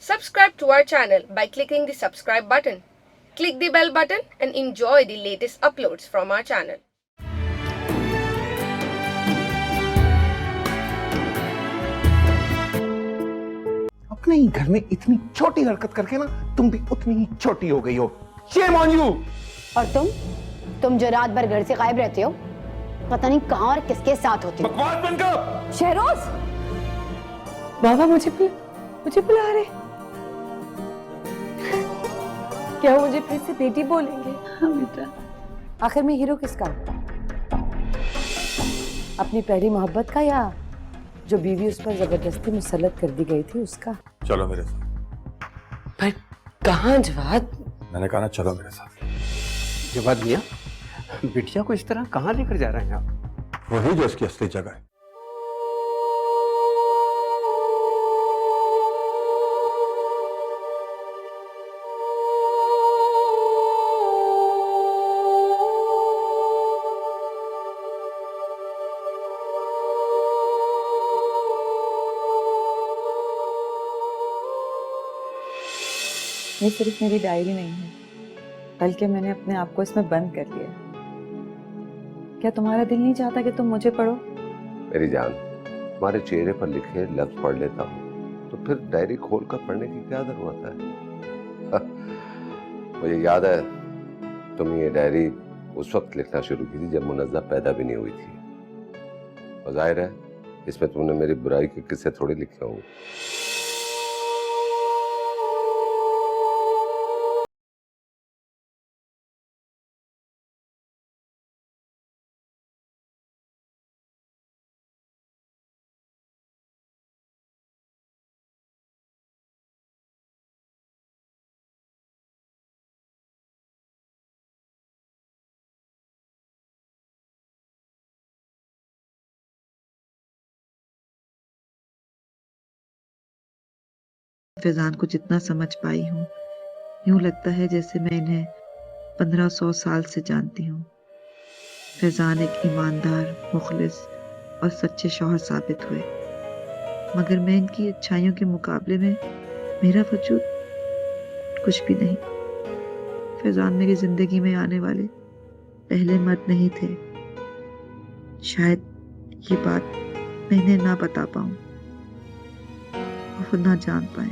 Subscribe to our channel by clicking the subscribe button. Click the bell button and enjoy the latest uploads from our channel. अपने ही घर में इतनी छोटी हरकत करके ना तुम भी उतनी ही छोटी हो गई हो। Shame on you! और तुम जो रात भर घर से गायब रहते हो, पता नहीं कहां और किसके साथ होते हो। बकवास बंद कर। शहरोज, बाबा मुझे बुला रहे। क्या वो मुझे फिर से बेटी बोलेंगे? हाँ बेटा। आखिर में हीरो किसका? अपनी पहली मोहब्बत का या जो बीवी उस पर जबरदस्ती मुसल्लत कर दी गई थी उसका? चलो मेरे साथ। पर कहाँ जवाद? मैंने कहा ना चलो मेरे साथ। जवाद मियां, बिटिया को इस तरह कहाँ लेकर जा रहे हैं आप? वही जो इसकी असली जगह है। ये सिर्फ मेरी डायरी नहीं है, बल्कि मैंने अपने आप को इसमें बंद कर लिया। क्या तुम्हारा दिल नहीं चाहता कि तुम मुझे पढ़ो? मेरी जान, तुम्हारे चेहरे पर लिखे लफ्ज पढ़ लेता हूँ तो फिर डायरी खोल कर पढ़ने की क्या जरूरत है? मुझे याद है तुमने ये डायरी उस वक्त लिखना शुरू की थी जब मुनज़्ज़ा पैदा भी नहीं हुई थी। और जाहिर है इसमें तुमने मेरी बुराई के किस्से थोड़े लिखे होंगे। फैजान को जितना समझ पाई हूँ, यूं लगता है जैसे मैं इन्हें 1500 साल से जानती हूँ। फैजान एक ईमानदार, मुखलिस और सच्चे शौहर साबित हुए, मगर मैं इनकी अच्छाइयों के मुकाबले में मेरा वजूद कुछ भी नहीं। फैजान मेरी जिंदगी में आने वाले पहले मर्द नहीं थे। शायद ये बात मैं इन्हें ना बता पाऊं, खुद ना जान पाए।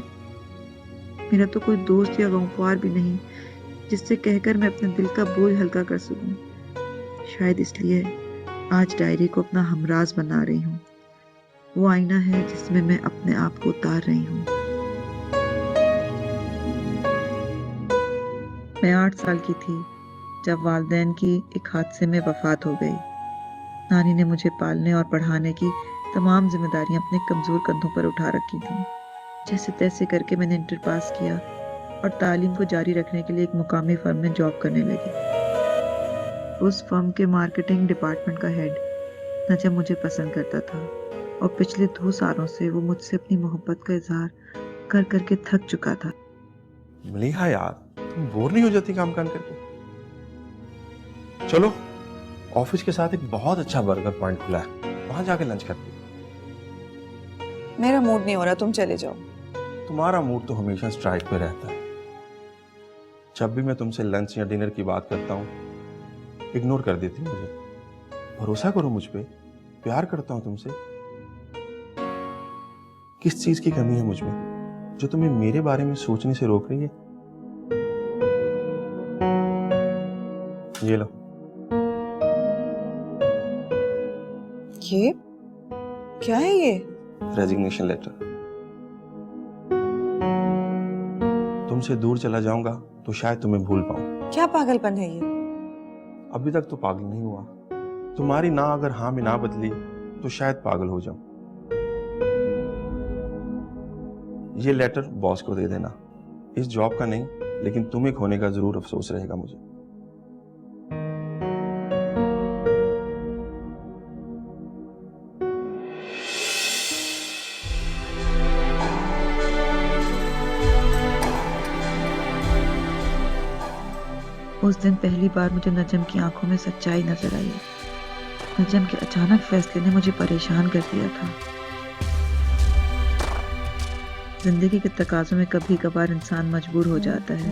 मेरा तो कोई दोस्त या गमख्वार भी नहीं जिससे कहकर मैं अपने दिल का बोझ हल्का कर सकूं। शायद इसलिए आज डायरी को अपना हमराज बना रही हूँ। वो आईना है जिसमें मैं अपने आप को उतार रही हूँ। मैं 8 साल की थी जब वालिदैन की एक हादसे में वफात हो गई। नानी ने मुझे पालने और पढ़ाने की तमाम जिम्मेदारियां अपने कमजोर कंधों पर उठा रखी थीं। जैसे तैसे करके मैंने इंटर पास किया और तालीम को जारी रखने के लिए एक मुकामी फर्म में जॉब करने लगी। उस फर्म के मार्केटिंग डिपार्टमेंट का हेड नजम मुझे पसंद करता था और पिछले 2 सालों से वो मुझसे अपनी मोहब्बत का इजहार कर करके थक चुका था। मलिहा यार, तुम बोर नहीं हो जाती काम करके? चलो, ऑफिस के साथ एक बहुत अच्छा बर्गर पॉइंट खुला है, वहां जाके लंच करते। मेरा मूड नहीं हो रहा, तुम चले जाओ। तुम्हारा मूड तो हमेशा स्ट्राइक पे रहता है। जब भी मैं तुमसे लंच या डिनर की बात करता हूँ इग्नोर कर देती हो मुझे। भरोसा करो मुझ पे, प्यार करता हूँ तुमसे। किस चीज की कमी है मुझ में जो तुम्हें मेरे बारे में सोचने से रोक रही है? ये लो। ये क्या है? ये रेजिग्नेशन लेटर। तुमसे दूर चला जाऊंगा तो शायद तुम्हें भूल पाऊं। क्या पागलपन है ये? अभी तक तो पागल नहीं हुआ। तुम्हारी ना अगर हाँ में ना बदली तो शायद पागल हो जाऊं। ये लेटर बॉस को दे देना। इस जॉब का नहीं, लेकिन तुम्हें खोने का जरूर अफसोस रहेगा मुझे। उस दिन पहली बार मुझे नजम की आंखों में सच्चाई नजर आई। नजम के अचानक फैसले ने मुझे परेशान कर दिया था। जिंदगी के तकाजों में कभी कभार इंसान मजबूर हो जाता है।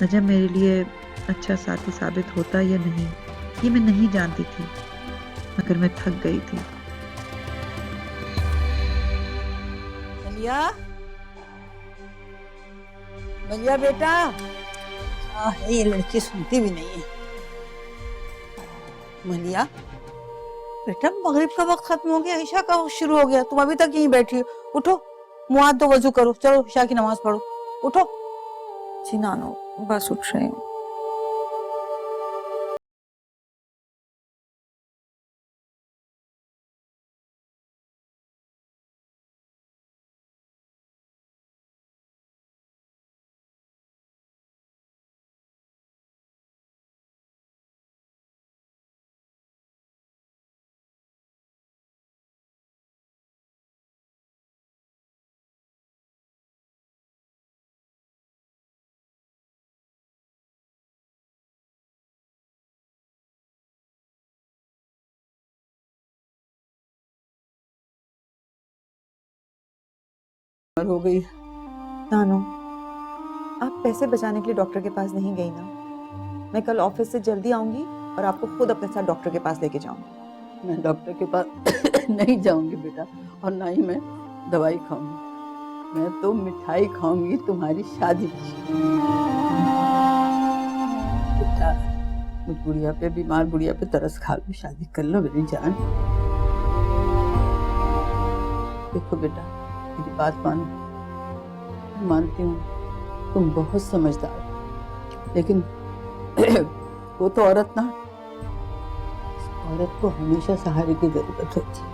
नजम मेरे लिए अच्छा साथी साबित होता या नहीं, ये मैं नहीं जानती थी, मगर मैं थक गई थी। मलिया, मलिया बेटा, है ये लड़की सुनती भी नहीं है। मलिया बेटा, मगरिब का वक्त खत्म हो गया, ईशा का वक्त शुरू हो गया, तुम अभी तक यहीं बैठी हो। उठो, मुंह हाथ धो, वजू करो, चलो ईशा की नमाज पढ़ो। उठो। जी नानो, बस उठ रही हूँ। हो गई। नानो, आप पैसे बचाने के लिए डॉक्टर के पास नहीं गई ना? मैं कल ऑफिस से जल्दी आऊंगी और आपको खुद अपने साथ डॉक्टर के पास लेके जाऊंगी। मैं डॉक्टर के पास नहीं जाऊंगी बेटा, और ना ही मैं दवाई खाऊंगी। मैं तो मिठाई खाऊंगी तुम्हारी शादी की। बेटा, मुझ बुढ़िया पे, बीमार बुढ़िया पे तरस खा लो, शादी कर लो मेरी जान। देखो बेटा, मेरी बात मानो। मानती हूँ तुम बहुत समझदार हो, लेकिन वो तो औरत ना, औरत को हमेशा सहारे की जरूरत होती है,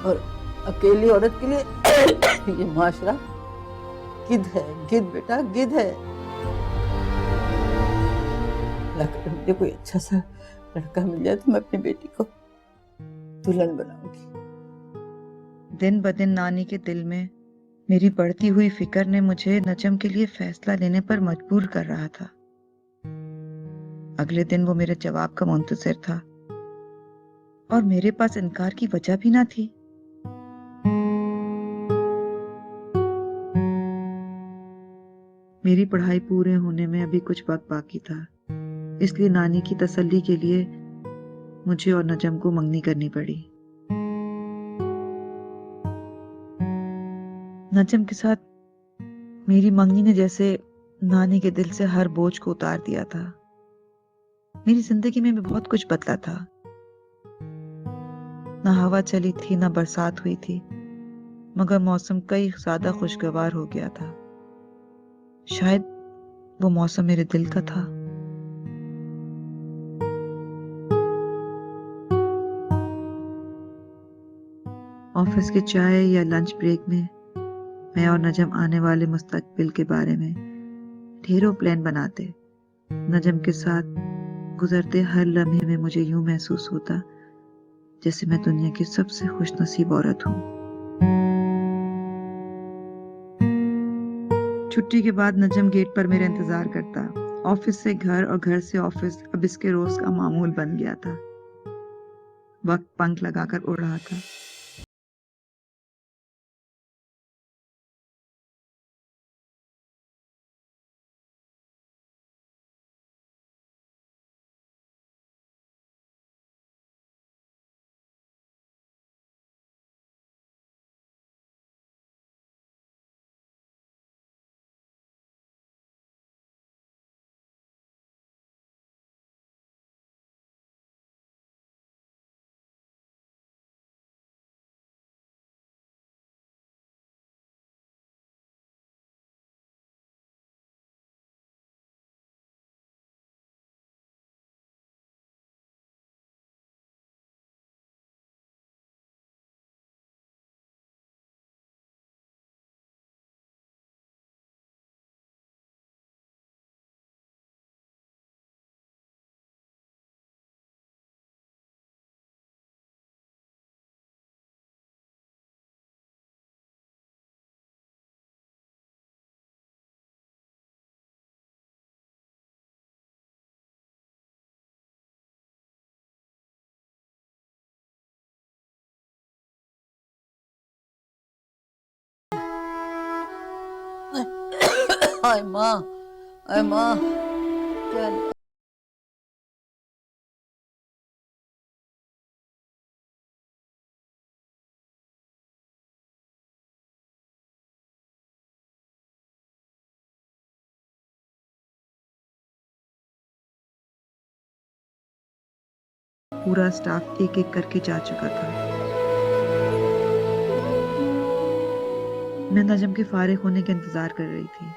और अकेली औरत के लिए ये माशरा गिद्ध है। गिद्ध बेटा, गिद्ध है। मुझे कोई अच्छा सा लड़का मिल जाए तो मैं अपनी बेटी को दुल्हन बनाऊंगी। दिन ब दिन नानी के दिल में मेरी बढ़ती हुई फिक्र ने मुझे नजम के लिए फैसला लेने पर मजबूर कर रहा था। अगले दिन वो मेरे जवाब का मुंतजिर था और मेरे पास इनकार की वजह भी ना थी। मेरी पढ़ाई पूरे होने में अभी कुछ वक्त बाकी था, इसलिए नानी की तसल्ली के लिए मुझे और नजम को मंगनी करनी पड़ी। नजम के साथ मेरी मंगनी ने जैसे नानी के दिल से हर बोझ को उतार दिया था। मेरी जिंदगी में भी बहुत कुछ बदला था। ना हवा चली थी, ना बरसात हुई थी, मगर मौसम कई ज्यादा खुशगवार हो गया था। शायद वो मौसम मेरे दिल का था। ऑफिस के चाय या लंच ब्रेक में मैं और नजम आने वाले मुस्तकबिल के बारे में ढेरों प्लान बनाते। नजम के साथ गुजरते हर लम्हे में मुझे यूं महसूस होता जैसे मैं दुनिया की सबसे खुशनसीब औरत हूं। छुट्टी के बाद नजम गेट पर मेरा इंतजार करता। ऑफिस से घर और घर से ऑफिस अब इसके रोज का मामूल बन गया था। वक्त पंख लगाकर उड़ रहा था। हाय माँ, हाय माँ, चल। पूरा स्टाफ एक एक करके जा चुका था। मैं नजम के फारिग होने का इंतजार कर रही थी।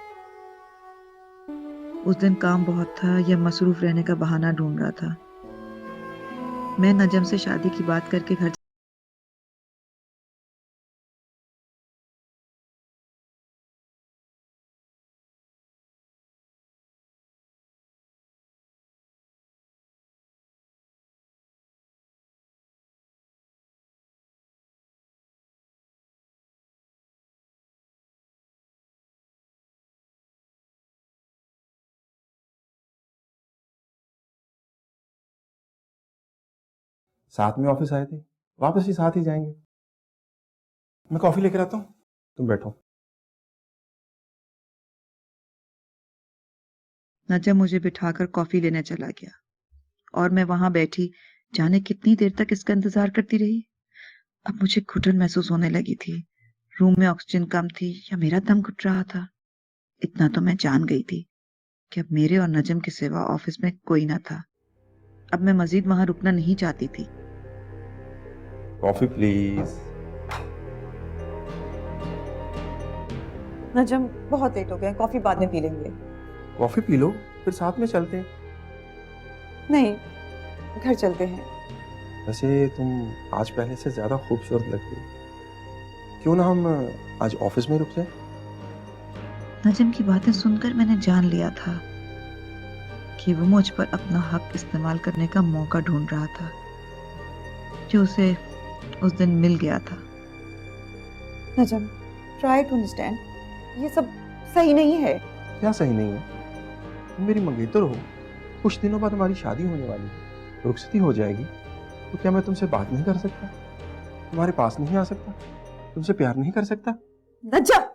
उस दिन काम बहुत था या मसरूफ रहने का बहाना ढूंढ रहा था। मैं नजम से शादी की बात करके घर साथ में ऑफिस आए थे, वापस ही साथ ही जाएंगे। मैं कॉफी लेकर आता हूँ, तुम बैठो। नजम मुझे बिठाकर कॉफी लेने चला गया और मैं वहां बैठी जाने कितनी देर तक इसका इंतजार करती रही। अब मुझे घुटन महसूस होने लगी थी। रूम में ऑक्सीजन कम थी या मेरा दम घुट रहा था। इतना तो मैं जान गई थी कि अब मेरे और नजम के सिवा ऑफिस में कोई ना था। अब मैं मजीद वहां रुकना नहीं चाहती थी। Coffee please. नजम बहुत लेट हो गए, कॉफी बाद में पी लेंगे। कॉफी पी लो, फिर साथ में चलते हैं। नहीं, घर चलते हैं। वैसे तुम आज पहले से ज्यादा खूबसूरत लग रही हो। क्यों ना हम आज ऑफिस में रुक जाए? नजम की बातें सुनकर मैंने जान लिया था कि वो मुझ पर अपना हक इस्तेमाल करने का मौका ढूंढ रहा था, जो उसे उस दिन मिल गया था। नजम, ट्राई टू अंडरस्टैंड, ये सब सही नहीं है। क्या सही नहीं है? तुम मेरी मंगेतर हो, कुछ दिनों बाद हमारी शादी होने वाली है, रुखसती हो जाएगी, तो क्या मैं तुमसे बात नहीं कर सकता? तुम्हारे पास नहीं आ सकता? तुमसे प्यार नहीं कर सकता? नजम,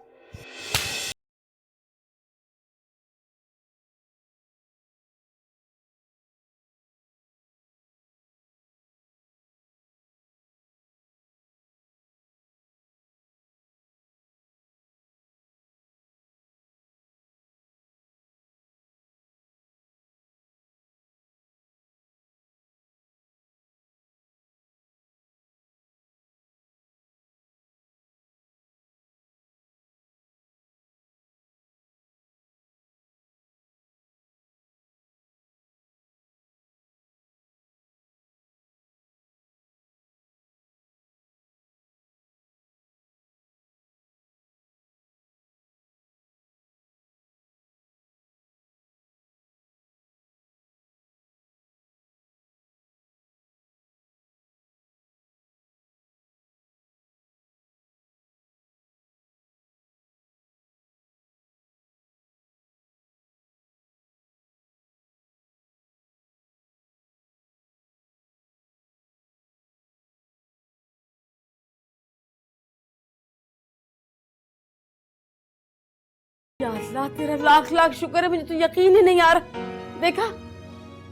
या अल्लाह, तेरा लाख लाख शुक्र है, मुझे तो यकीन ही नहीं आ रहा। देखा,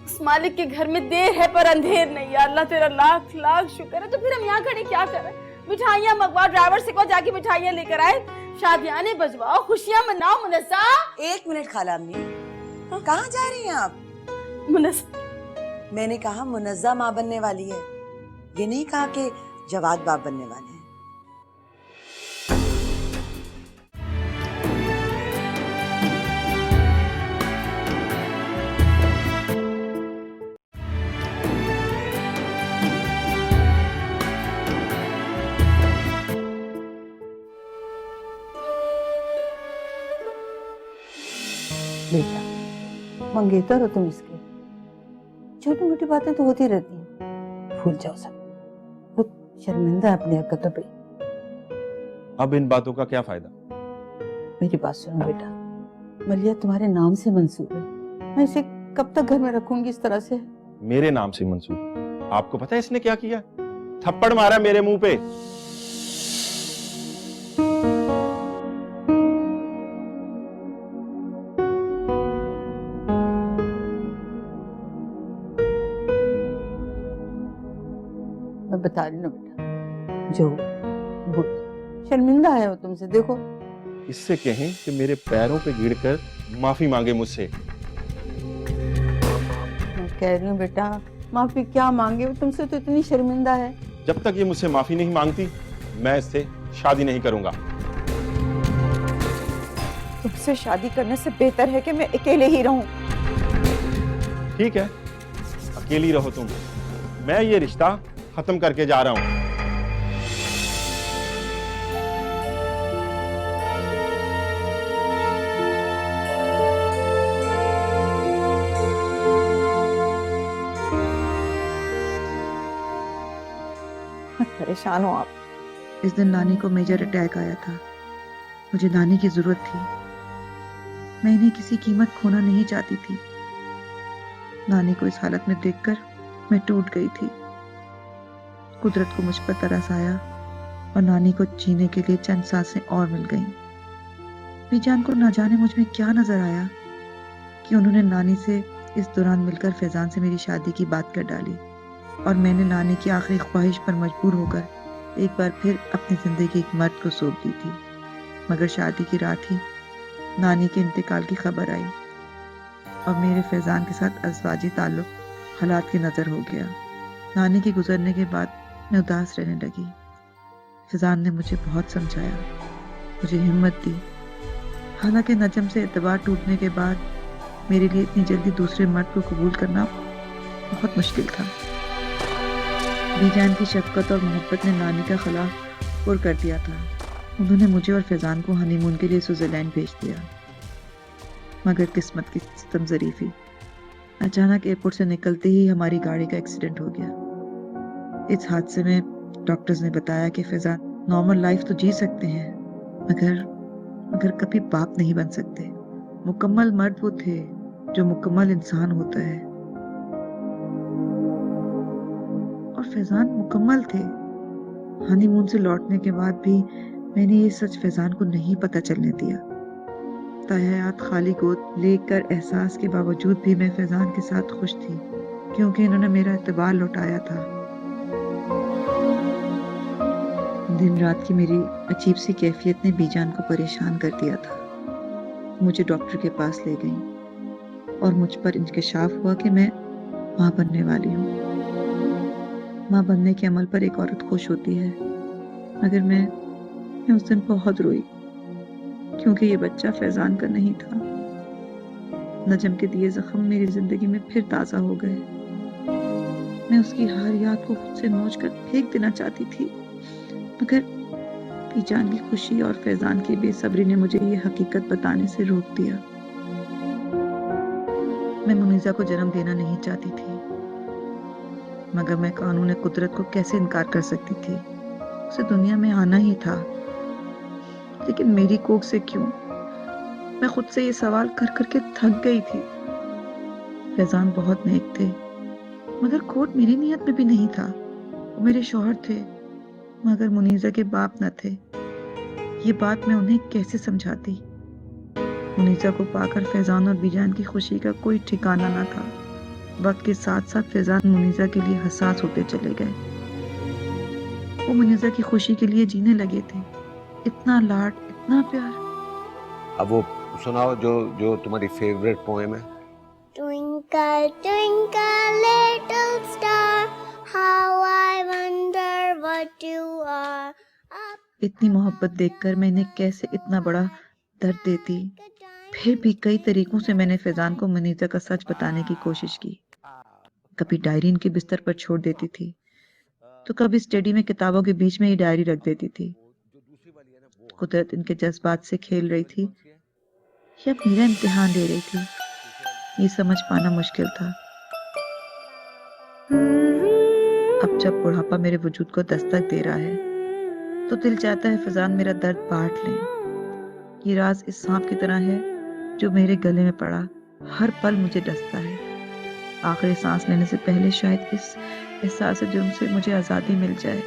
उस मालिक के घर में देर है पर अंधेर नहीं। या अल्लाह, तेरा लाख लाख शुक्र है। तो फिर हम यहाँ खड़े क्या करें? मिठाइयाँ मंगवाओ, ड्राइवर से कहो जाके मिठाइयाँ लेकर आए, शादियाने बजवाओ, खुशियाँ मनाओ। मुनस्सा, 1 मिनट खाला अम्मी, कहाँ जा रही हैं आप? मुनस्सा, मैंने कहा मुनज्जा माँ बनने वाली है, ये नहीं कहा कि जवाद बाप बनने वाले हैं। बेटा, मंगेतर हो तुम इसके, छोटी मोटी बातें तो होती रहती हैं, भूल जाओ सब। खुद शर्मिंदा है अपनी हरकतों पे। अब इन बातों का क्या फायदा? मेरी बात सुनो बेटा, मलिया तुम्हारे नाम से मंसूब है। मैं इसे कब तक घर में रखूंगी इस तरह से? मेरे नाम से मंसूब? आपको पता है इसने क्या किया? थप्पड़ मारा मेरे मुंह पे। मैं बता रही हूँ ना बेटा, जो वो शर्मिंदा है वो तुमसे, देखो। इससे कहें कि मेरे पैरों पे गिरकर माफी मांगे मुझसे। मैं कह रही हूँ बेटा, माफी क्या मांगे, वो तुमसे तो इतनी शर्मिंदा है। जब तक ये मुझसे माफी नहीं मांगती मैं इससे शादी नहीं करूंगा। तुमसे शादी करने से बेहतर है कि मैं अकेले ही रहूं। ठीक है, अकेली रहो तुम, मैं ये रिश्ता खत्म करके जा रहा हूं। परेशान हो आप। इस दिन नानी को मेजर अटैक आया था। मुझे नानी की जरूरत थी। मैं इन्हें किसी कीमत खोना नहीं चाहती थी। नानी को इस हालत में देखकर मैं टूट गई थी। कुदरत को मुझ पर तरस आया और नानी को जीने के लिए चंद सांसें और मिल गईं। बीजान को ना जाने मुझ में क्या नजर आया कि उन्होंने नानी से इस दौरान मिलकर फैजान से मेरी शादी की बात कर डाली और मैंने नानी की आखिरी ख्वाहिश पर मजबूर होकर एक बार फिर अपनी जिंदगी एक मर्द को सौंप दी थी। मगर शादी की रात ही नानी के इंतकाल की खबर आई और मेरे फैजान के साथ अज़वाजी ताल्लुक हालात की नज़र हो गया। नानी के गुजरने के बाद मैं उदास रहने लगी। फैजान ने मुझे बहुत समझाया, मुझे हिम्मत दी। हालांकि नजम से एतबार टूटने के बाद मेरे लिए इतनी जल्दी दूसरे मर्द को कबूल करना बहुत मुश्किल था। बीजान की शफकत और मोहब्बत ने नानी का खला पुर कर दिया था। उन्होंने मुझे और फैजान को हनीमून के लिए स्विट्जरलैंड भेज दिया। मगर किस्मत की सितम ज़रीफी, अचानक एयरपोर्ट से निकलते ही हमारी गाड़ी का एक्सीडेंट हो गया। इस हादसे में डॉक्टर्स ने बताया कि फैजान नॉर्मल लाइफ तो जी सकते हैं मगर कभी बाप नहीं बन सकते। मुकम्मल मर्द वो थे जो मुकम्मल इंसान होता है और फैजान मुकम्मल थे। हनीमून से लौटने के बाद भी मैंने ये सच फैजान को नहीं पता चलने दिया। तहयात खाली गोद लेकर एहसास के बावजूद भी मैं फैजान के साथ खुश थी क्योंकि इन्होंने मेरा एतबार लौटाया था। दिन रात की मेरी अजीब सी कैफियत ने बीजान को परेशान कर दिया था। मुझे डॉक्टर के पास ले गई और मुझ पर इंकशाफ हुआ कि मैं माँ बनने वाली हूँ। माँ बनने के अमल पर एक औरत खुश होती है, मगर मैं उस दिन बहुत रोई क्योंकि ये बच्चा फैजान का नहीं था। नजम के दिए जख्म मेरी जिंदगी में फिर ताज़ा हो गए। मैं उसकी हर याद को खुद से नोच कर फेंक देना चाहती थी, मगर बीजान की खुशी और फैजान की बेसब्री ने मुझे ये हकीकत बताने से रोक दिया। मैं मुनीजा को जन्म देना नहीं चाहती थी, मगर मैं कानून कुदरत को कैसे इनकार कर सकती थी। उसे दुनिया में आना ही था, लेकिन मेरी कोख से क्यों? मैं खुद से ये सवाल कर करके थक गई थी। फैजान बहुत नेक थे, मगर खोट मेरी नीयत में भी नहीं था। वो मेरे शौहर थे, मगर मुनीजा के बाप न थे। ये बात मैं उन्हें कैसे समझाती? मुनीजा को पाकर फैजान और बीजान की खुशी का कोई ठिकाना न था। वक्त के साथ साथ फैजान मुनीजा के लिए हसास होते चले गए। वो मुनीजा की खुशी के लिए जीने लगे थे। इतना लाड, इतना प्यार। अब वो सुनाओ जो तुम्हारी फेवरेट पोएम है। Twinkle, twinkle, little star, how I wonder what you are. इतनी मोहब्बत देखकर मैं इन्हें कैसे इतना बड़ा दर्द देती। फिर भी कई तरीकों से मैंने फैजान को मुनीजा का सच बताने की कोशिश की। कभी डायरी इनके बिस्तर पर छोड़ देती थी, तो कभी स्टडी में किताबों के बीच में ही डायरी रख देती थी। कुदरत इनके जज्बात से खेल रही थी या मेरा इम्तिहान ले रही थी, ये समझ पाना मुश्किल था। अब जब बुढ़ापा मेरे वजूद को दस्तक दे रहा है, तो दिल चाहता है फैजान मेरा दर्द बांट लें। ये राज इस सांप की तरह है जो मेरे गले में पड़ा हर पल मुझे डसता है। आखिरी सांस लेने से पहले शायद इस एहसास जुर्म से मुझे आज़ादी मिल जाए।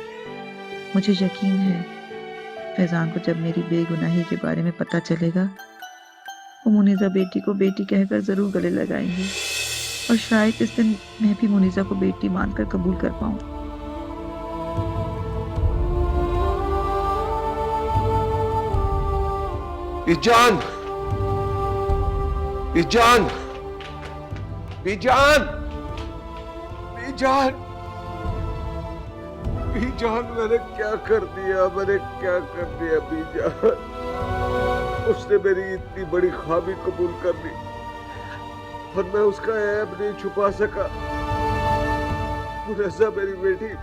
मुझे यकीन है फैजान को जब मेरी बेगुनाही के बारे में पता चलेगा, वो मुनीजा बेटी को बेटी कहकर जरूर गले लगाएंगी और शायद इस दिन मैं भी मुनीजा को बेटी मानकर कबूल कर पाऊं। बीजान, बीजान, बीजान, बीजान, बीजान, मैंने क्या कर दिया, मैंने क्या कर दिया बीजान। उसने मेरी इतनी बड़ी ख्वाबी कबूल कर ली और मैं उसका ऐब नहीं छुपा सका। मुनज़्ज़ा मेरी बेटी,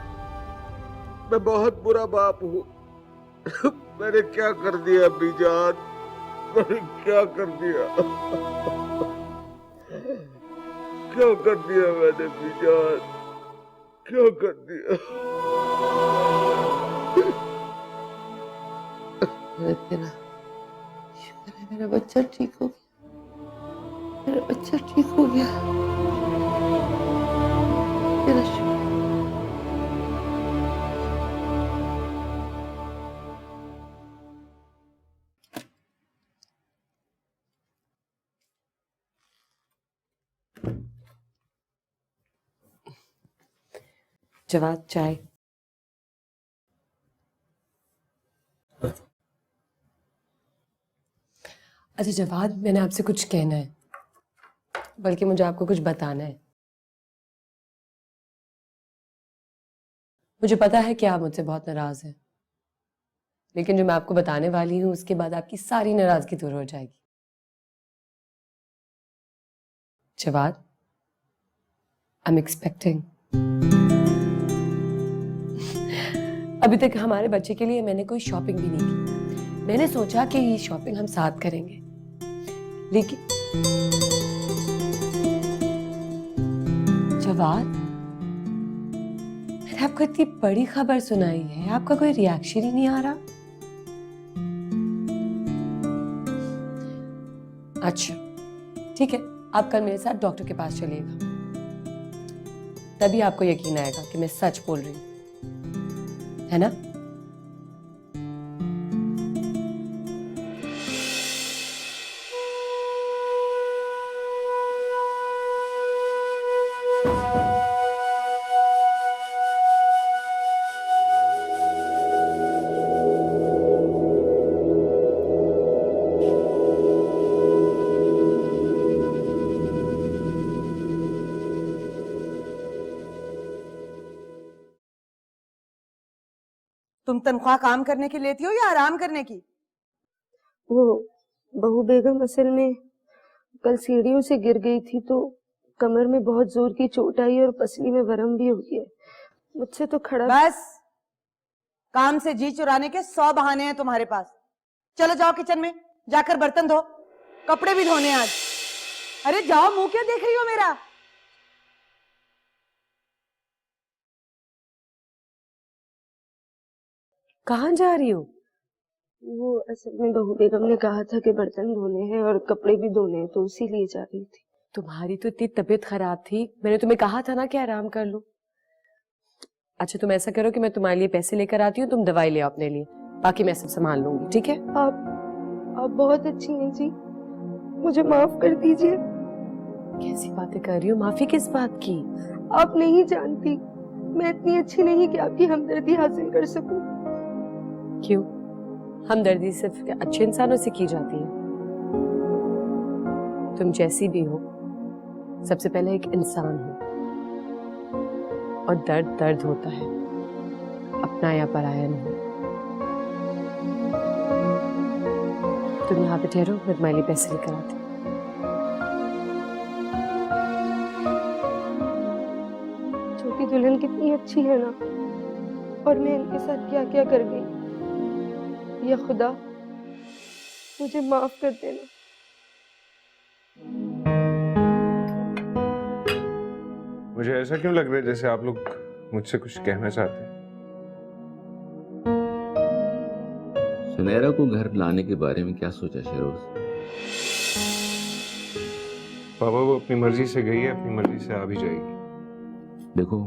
मैं बहुत बुरा बाप हूँ। मैंने क्या कर दिया बीजान, मैंने क्या कर दिया, क्या कर दिया मैंने बीजान, क्या कर दिया। तेरा शुक्र है, मेरा बच्चा ठीक हो गया, मेरा बच्चा ठीक हो गया, तेरा शुक्र। जवाद, चाय। अच्छा जवाद, मैंने आपसे कुछ कहना है, बल्कि मुझे आपको कुछ बताना है। मुझे पता है कि आप मुझसे बहुत नाराज हैं, लेकिन जो मैं आपको बताने वाली हूँ उसके बाद आपकी सारी नाराजगी दूर हो जाएगी। जवाद, आई एम एक्सपेक्टिंग। अभी तक हमारे बच्चे के लिए मैंने कोई शॉपिंग भी नहीं की। मैंने सोचा कि ये शॉपिंग हम साथ करेंगे, लेकिन जवाद, मैंने आपको इतनी बड़ी खबर सुनाई है, आपका कोई रिएक्शन ही नहीं आ रहा। अच्छा ठीक है, आप कल मेरे साथ डॉक्टर के पास चलिएगा, तभी आपको यकीन आएगा कि मैं सच बोल रही हूँ, है ना? तुम तनख्वाह काम करने की लेती हो या आराम करने की? वो बहू बेगम असल में कल सीढ़ियों से गिर गई थी तो कमर में बहुत जोर की चोट आई और पसली में वरम भी हो गया। मुझसे तो खड़ा। बस, काम से जी चुराने के 100 बहाने हैं तुम्हारे पास। चलो जाओ किचन में, जाकर बर्तन धो, कपड़े भी धोने आज। अरे जाओ, मुंह क्या देख रही हो मेरा? कहाँ जा रही हो? वो असल में बहू बेगम ने कहा था कि बर्तन धोने हैं और कपड़े भी धोने हैं, तो उसी लिए जा रही थी। तुम्हारी तो इतनी तबीयत खराब थी, मैंने तुम्हें कहा था ना कि आराम कर लो। अच्छा तुम ऐसा करो कि मैं तुम्हारे लिए पैसे लेकर आती हूँ, तुम दवाई ले आओ अपने लिए, बाकी मैं सब संभाल लूंगी, ठीक है? आप बहुत अच्छी हैं जी, मुझे माफ कर दीजिए। कैसी बातें कर रही हो? माफी किस बात की? आप नहीं जानती, मैं इतनी अच्छी नहीं कि आपकी हमदर्दी हासिल कर सकूं। क्यों? हमदर्दी सिर्फ अच्छे इंसानों से की जाती है। तुम जैसी भी हो, सबसे पहले एक इंसान हो, और दर्द दर्द होता है, अपना या पराया नहीं। तुम यहाँ पे ठहरो, मैं तुम्हारे लिए पैसे लेकर आती हूँ। छोटी दुल्हन कितनी अच्छी है ना, और मैं इनके साथ क्या क्या कर गई। या खुदा मुझे माफ कर देना। मुझे ऐसा क्यों लग रहा है जैसे आप लोग मुझसे कुछ कहना चाहते हैं? सुनैरा को घर लाने के बारे में क्या सोचा शेरोज? पापा वो अपनी मर्जी से गई है, अपनी मर्जी से आ भी जाएगी। देखो,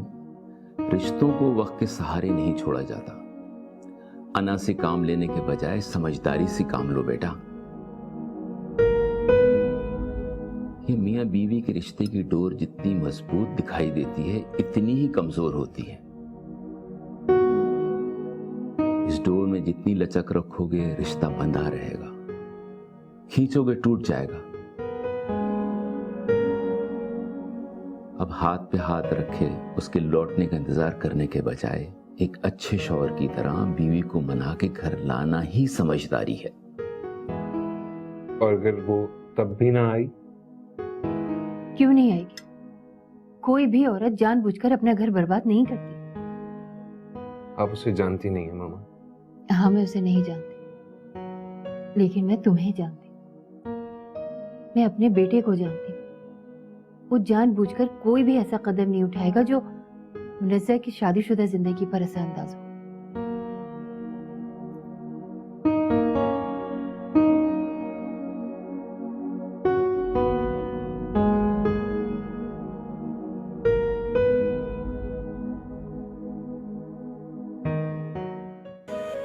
रिश्तों को वक्त के सहारे नहीं छोड़ा जाता। अना से काम लेने के बजाय समझदारी से काम लो बेटा। ये मियां बीवी के रिश्ते की डोर जितनी मजबूत दिखाई देती है, इतनी ही कमजोर होती है। इस डोर में जितनी लचक रखोगे, रिश्ता बंधा रहेगा। खींचोगे टूट जाएगा। अब हाथ पे हाथ रखे उसके लौटने का इंतजार करने के बजाय एक अच्छे शौहर की तरह बीवी को मना के घर लाना ही समझदारी है। और अगर वो तब भी ना आई? क्यों नहीं आएगी? कोई भी औरत जानबूझकर अपना घर बर्बाद नहीं करती। आप उसे जानती नहीं है मामा। हाँ, मैं उसे नहीं जानती, लेकिन मैं तुम्हें जानती। मैं अपने बेटे को जानती हूँ। वो जानबूझकर कोई भी ऐसा कदम नहीं उठाएगा जो मुनज़्ज़ा की शादीशुदा जिंदगी पर असरअंदाज हो।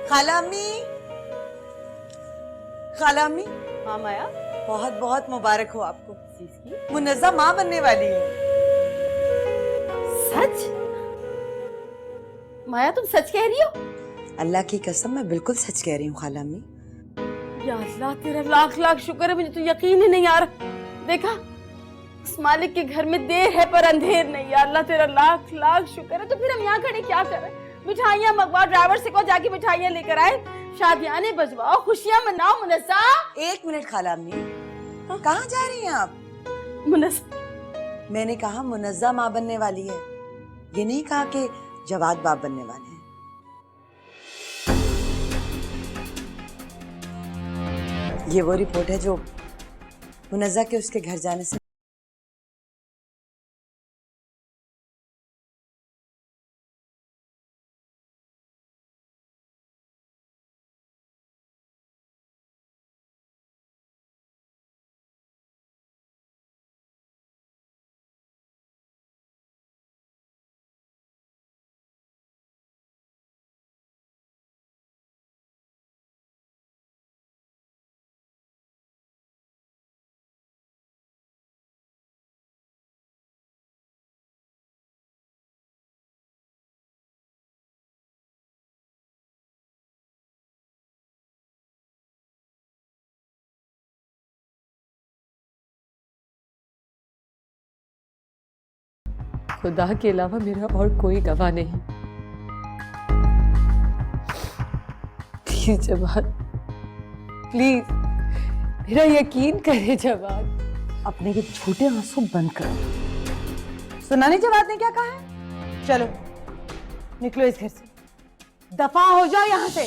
खाला अम्मी, खाला अम्मी। हाँ माया, बहुत बहुत मुबारक हो आपको। मुनज़्ज़ा माँ बनने वाली है। सच? माया तुम सच कह रही हो? अल्लाह की कसम मैं बिल्कुल सच कह रही हूँ खाला अम्मी। या अल्लाह तेरा लाख लाख शुक्र है, मुझे तो यकीन ही नहीं आ रहा। देखा, उस मालिक के घर में देर है पर अंधेर नहीं। या अल्लाह तेरा लाख लाख शुक्र है। तो फिर हम यहाँ खड़े क्या कर रहे हैं? मिठाइयाँ मंगवाओ, ड्राइवर से कहो जाके मिठाइयाँ लेकर आए, शादियाने बजवाओ, खुशियाँ मनाओ। मुनज़्ज़ा, 1 मिनट खाला अम्मी, कहाँ जा रही हैं आप? मुनज़्ज़ा, मैंने कहा मुनज़्ज़ा माँ बनने वाली है, ये नहीं कहा कि जवाद बाप बनने वाले हैं। ये वो रिपोर्ट है जो मुनज़्ज़ा के उसके घर जाने से खुदा के अलावा मेरा और कोई गवाह नहीं। प्लीज जवाद, प्लीज मेरा यकीन करे जवाद। अपने ये झूठे आंसू बंद करो। सुना नहीं जवाद ने क्या कहा है? चलो निकलो इस घर से, दफा हो जाओ यहाँ से।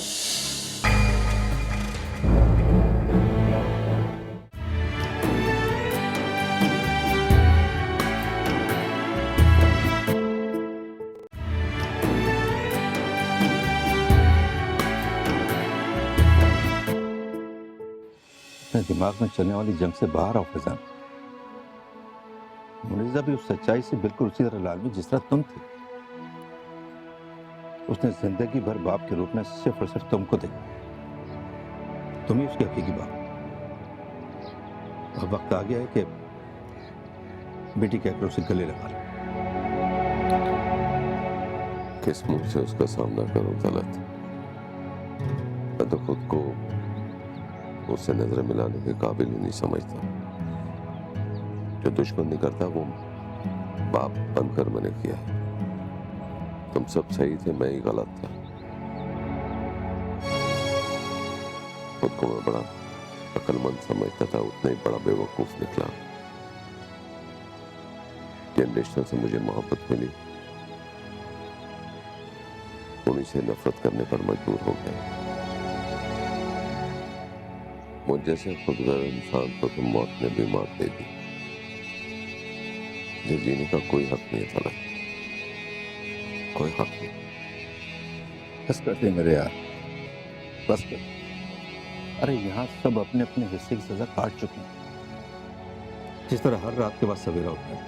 अपने दिमाग में चलने वाली जंग से बाहर आओ फैजान। मुनीज़ा भी उस सच्चाई से बिल्कुल उसी तरह लालमी जिस तरह तुम थे। उसने जिंदगी भर बाप के रूप में सिर्फ और सिर्फ तुमको देखा। तुम ही उसकी हकीकी बाप। अब वक्त आ गया है कि बेटी कहकर उसे गले लगा लो। किस मुंह से उसका सामना करूं तलत? मैं तो खुद को उससे नजर मिलाने के काबिल ही नहीं समझता। जो दुश्मनी करता वो बाप बनकर मैंने किया है। तुम सब सही थे, मैं ही गलत था। खुद को मैं बड़ा अक्लमंद समझता था, उतना ही बड़ा बेवकूफ निकला। जिन रिश्तों से मुझे मोहब्बत मिली उन्हीं से नफरत करने पर मजबूर हो गया। मुझ जैसे खुदगर इंसान को तुम मौत ने भी मार दे दी। मुझे जीने का कोई हक नहीं था, कोई हक नहीं। बस कर दे मेरे यार, बस कर। अरे यहाँ सब अपने अपने हिस्से की सजा काट चुके हैं। जिस तरह हर रात के बाद सवेरा होता है,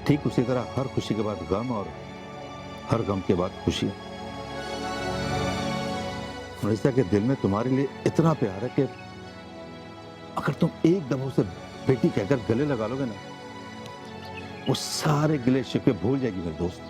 ठीक उसी तरह हर खुशी के बाद गम और हर गम के बाद खुशी। मुनीज़ा के दिल में तुम्हारे लिए इतना प्यार है कि अगर तुम एक दफा उसे बेटी कहकर गले लगा लोगे ना, वो सारे गिले शिकवे भूल जाएगी मेरे दोस्त।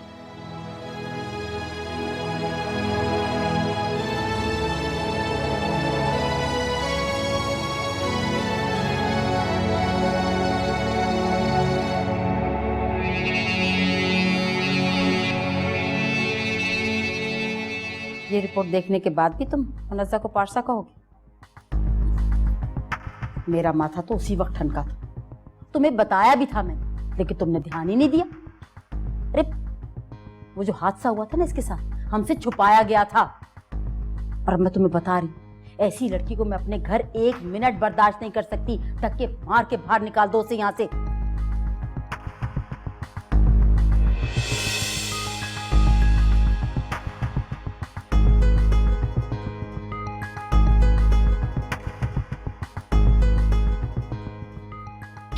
मेरी रिपोर्ट देखने के बाद भी तुम मुनज़्ज़ा को पारसा कहोगे? मेरा माथा तो उसी वक्त ठनका था, तुम्हें बताया भी था मैंने, लेकिन तुमने ध्यान ही नहीं दिया। अरे वो जो हादसा हुआ था ना इसके साथ, हमसे छुपाया गया था। और अब मैं तुम्हें बता रही, ऐसी लड़की को मैं अपने घर 1 मिनट बर्दाश्त नहीं कर सकती। धक्के मार के बाहर निकाल दो उसे यहाँ से।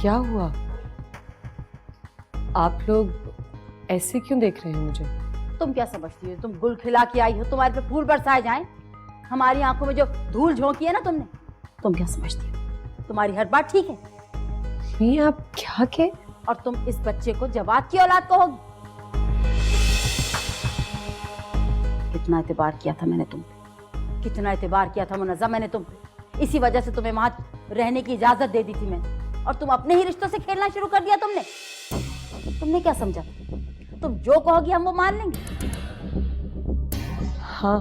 क्या हुआ? आप लोग ऐसे क्यों देख रहे हैं मुझे? तुम क्या समझती हो, तुम गुल खिला के आई हो, तुम्हारे पे फूल बरसाए जाएं? हमारी आंखों में जो धूल झोंकी है ना तुमने, तुम क्या समझती हो तुम्हारी हर बात ठीक है? नहीं, आप क्या कह? और तुम इस बच्चे को जवाद की औलाद कहोगी? कितना एतबार किया था मैंने तुम पे, कितना एतबार किया था मुनज़्ज़ा मैंने तुम पे। इसी वजह से तुम्हें वहां रहने की इजाजत दे दी थी मैंने, और तुम अपने ही रिश्तों से खेलना शुरू कर दिया तुमने। तुमने क्या समझा, तुम जो कहोगी हम वो मान लेंगे? हाँ,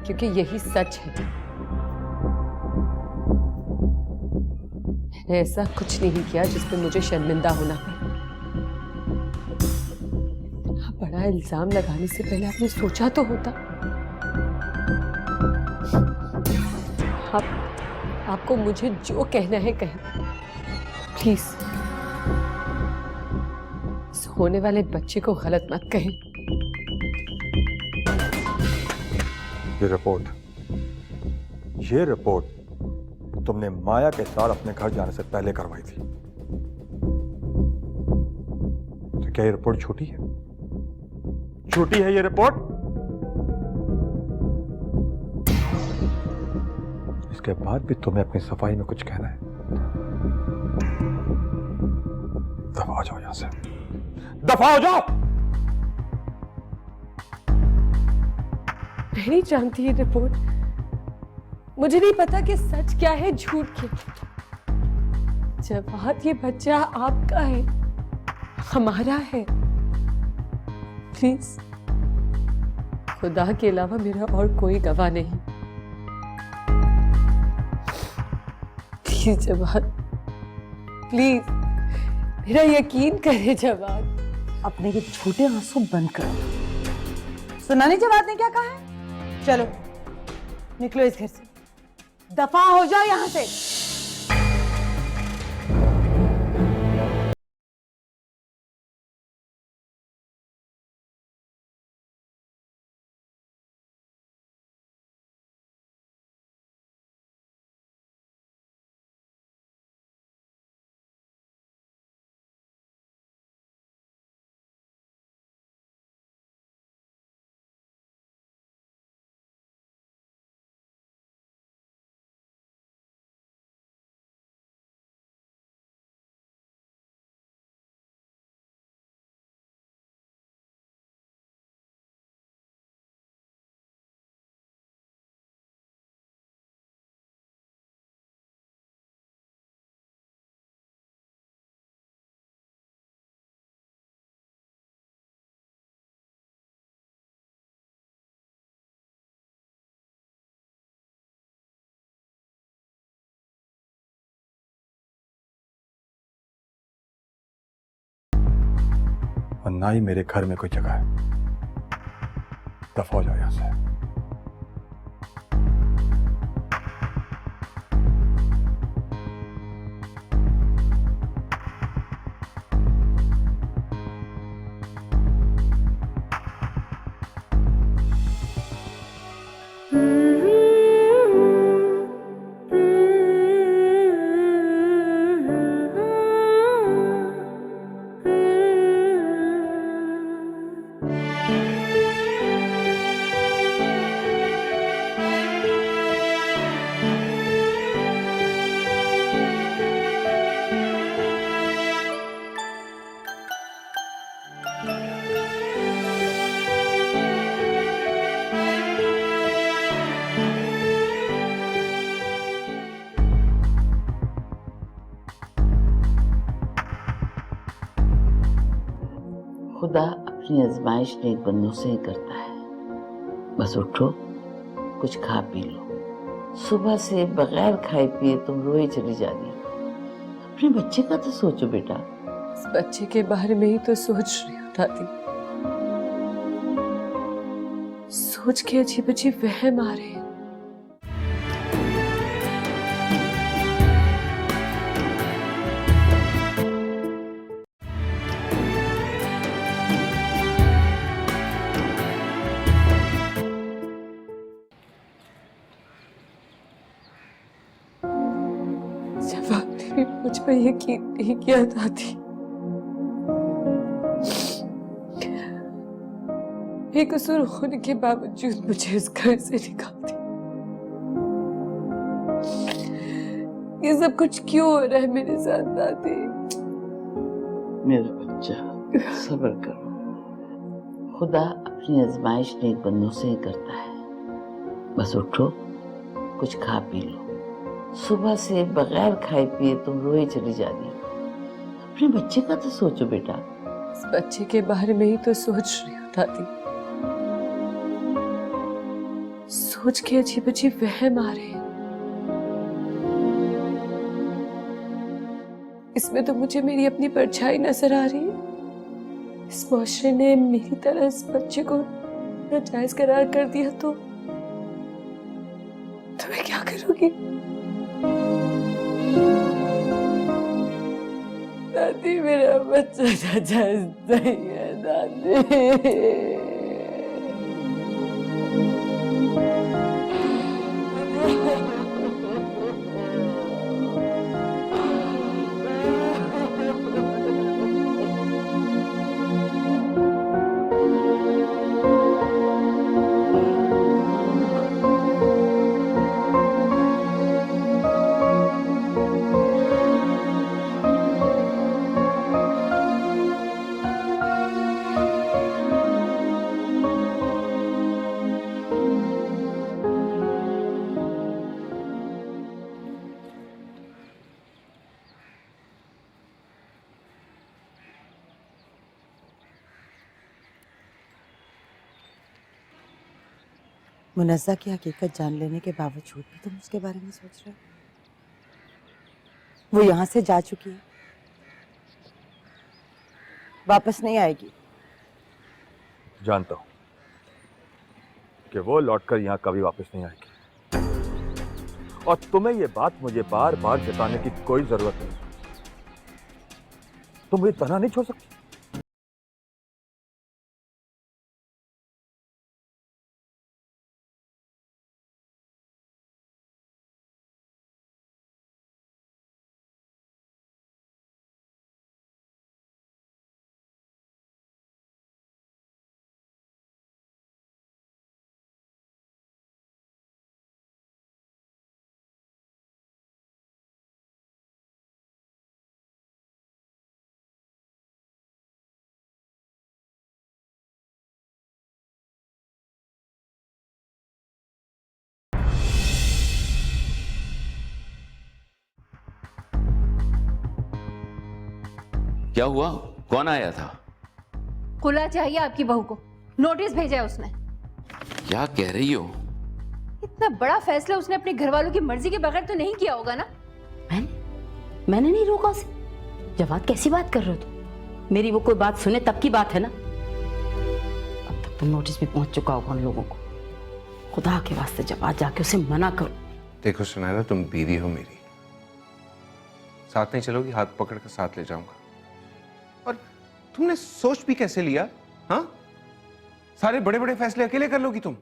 क्योंकि यही सच है। मैंने ऐसा कुछ नहीं किया जिस पे मुझे शर्मिंदा होना पड़े। इतना बड़ा इल्जाम लगाने से पहले आपने सोचा तो होता। आपको मुझे जो कहना है कहें, प्लीज। इस होने वाले बच्चे को गलत मत कहें। ये रिपोर्ट तुमने माया के साथ अपने घर जाने से पहले करवाई थी। तो क्या ये रिपोर्ट झूठी है? झूठी है ये रिपोर्ट? इसके बाद भी तुम्हें अपनी सफाई में कुछ कहना है? दफा हो जाओ यहां से, दफा हो जाओ। मैं नहीं जानती ये रिपोर्ट, मुझे नहीं पता कि सच क्या है झूठ क्या। जवाद, ये बच्चा आपका है, हमारा है। प्लीज, खुदा के अलावा मेरा और कोई गवाह नहीं। प्लीज जवाद, प्लीज मेरा यकीन करे जवाद। अपने ये छोटे आंसू बंद करो। सुना नहीं जवाद ने क्या कहा है? चलो निकलो इस घर से, दफा हो जाओ यहां से। और ना ही मेरे घर में कोई जगह है। दफा हो जाओ यहां से। खुदा अपनी आजमाइश नेक बंदों से ही करता है, बस उठो, कुछ खा पी लो। सुबह से बगैर खाए पिए तुम रोए चली जा रही हो। अपने बच्चे का तो सोचो बेटा। इस बच्चे के बारे में ही तो सोच रही हूँ दादी। सोच के अजीब अजीब वहम आ रहे हैं। जब आपने भी मुझ पर यकीन नहीं किया दादी, बेकसूर होने के बावजूद मुझे इस घर से निकाल दिया। ये सब कुछ क्यों हो रहा है मेरे साथ दादी? मेरा बच्चा सब्र करो, खुदा अपनी आजमाइश नेक बंदों से ही करता है। बस उठो, कुछ खा पी लो। सुबह से बगैर खाए पिए तुम रोए चली जा रही हो। अपने बच्चे का तो सोचो बेटा। इस बच्चे के बारे में ही तो सोच रही हूँ दादी। सोच के अजीब अजीब वहम आ रहे हैं। इसमें तो मुझे मेरी अपनी परछाई नजर आ रही है। इस मुआशरे ने मेरी तरह इस बच्चे को नाजायज करार कर दिया तो मैं क्या करूंगी? दादी, मेरा बच्चा नाजायज नहीं है दादी। मुनज़्ज़ा की हकीकत जान लेने के बावजूद भी तुम उसके बारे में सोच रहे हो? वो यहाँ से जा चुकी है, वापस नहीं आएगी। जानता हूं कि वो लौटकर यहाँ कभी वापस नहीं आएगी, और तुम्हें ये बात मुझे बार बार जताने की कोई जरूरत नहीं। तुम मुझे तन्हा नहीं छोड़ सकती। क्या हुआ? कौन आया था? खुला चाहिए आपकी बहू को। नोटिस भेजा है उसने। क्या कह रही हो? इतना बड़ा फैसला उसने अपने घर वालों की मर्जी के बगैर तो नहीं किया होगा ना? मैंने नहीं रोका उसे। जवाद, कैसी बात कर रहे हो तुम? मेरी वो कोई बात सुने तब की बात है ना। अब तक तो नोटिस भी पहुंच चुका होगा उन लोगों को। खुदा के वास्ते जवाद, जाके उसे मना करो। देखो सुनैना, तुम बीवी हो मेरी, साथ नहीं चलोगी? हाथ पकड़ कर साथ ले जाऊंगा। और तुमने सोच भी कैसे लिया? हाँ, सारे बड़े बड़े फैसले अकेले कर लोगी तुम?